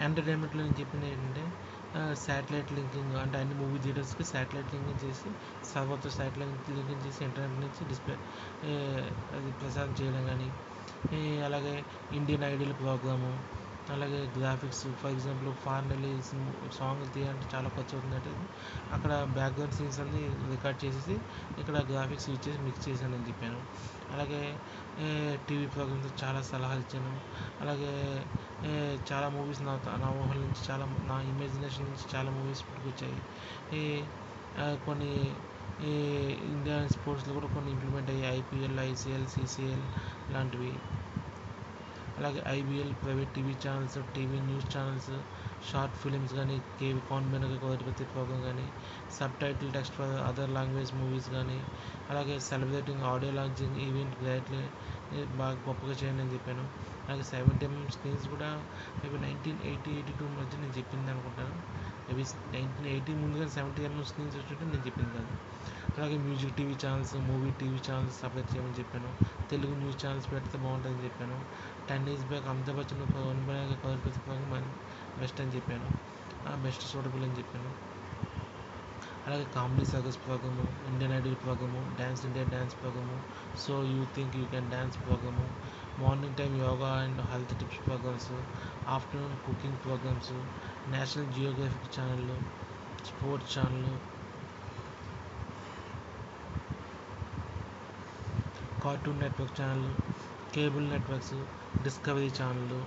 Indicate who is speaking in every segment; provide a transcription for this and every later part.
Speaker 1: ఎంటర్టైన్మెంట్లో నేను చెప్పింది ఏంటంటే శాటిలైట్ లింకింగ్, అంటే అన్ని మూవీ థియేటర్స్కి శాటిలైట్ లింకింగ్ చేసి సర్వర్తో శాటిలైట్ లింకింగ్ చేసి ఇంటర్నెట్ నుంచి డిస్ప్లే అది ప్రసారం చేయడం కానీ, అలాగే ఇండియన్ ఐడల్ ప్రోగ్రాము, అలాగే గ్రాఫిక్స్. ఫర్ ఎగ్జాంపుల్ ఫారెన్ వెళ్ళి సాంగ్ తీయాలంటే చాలా ఖర్చు అవుతుందంటే అక్కడ బ్యాక్గ్రౌండ్ సీన్స్ అన్ని రికార్డ్ చేసేసి ఇక్కడ గ్రాఫిక్స్ యూజ్ చేసి మిక్స్ చేశానని చెప్పాను. అలాగే టీవీ ప్రోగ్రామ్స్ చాలా సలహాలు ఇచ్చాను. అలాగే చాలా మూవీస్ నా ఊహల నుంచి, చాలా నా ఇమాజినేషన్ నుంచి చాలా మూవీస్ పుట్టుకొచ్చాయి. కొన్ని ఈ ఇండియన్ స్పోర్ట్స్లో కూడా కొన్ని ఇంప్లిమెంట్ అయ్యాయి, ఐపీఎల్, ఐసీఎల్, సిసిఎల్ లాంటివి. అలాగే IBL, private TV channels, TV news channels, short films కానీ, కేవీ కాన్వెనర్ కోటిపత్తి ప్రోగ్రామ్ కానీ, sub title text for other language movies కానీ, అలాగే celebrating audio launching event greatly బాగా గొప్పగా చేయండి అని చెప్పాను. అలాగే 70mm స్క్రీన్స్ కూడా మేబీ 1980-82 మధ్య నేను చెప్పింది అనుకుంటాను. మేబీ 1980 ముందుగా 70mm స్క్రీన్స్ వచ్చినట్టు నేను చెప్పింది కాదు. అలాగే music TV channels, movie TV channels separate చేయమని చెప్పాను. తెలుగు న్యూస్ ఛానల్స్ పెడితే బాగుంటుందని చెప్పాను. 10 days back Amitabh Bachchan Crorepati program best అని చెప్పాను, బెస్ట్ సూటబుల్ అని చెప్పాను. అలాగే Comedy Circus program, Indian Idol program, Dance India Dance program, So You Think You Can Dance program, morning time yoga and health tips programs, afternoon cooking programs, National Geographic ఛానళ్ళు, sports ఛానళ్ళు, Cartoon Network channel, cable networks, Discovery ఛానళ్ళు.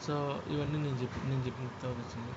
Speaker 1: So ఇవన్నీ నేను చెప్పిన వచ్చింది.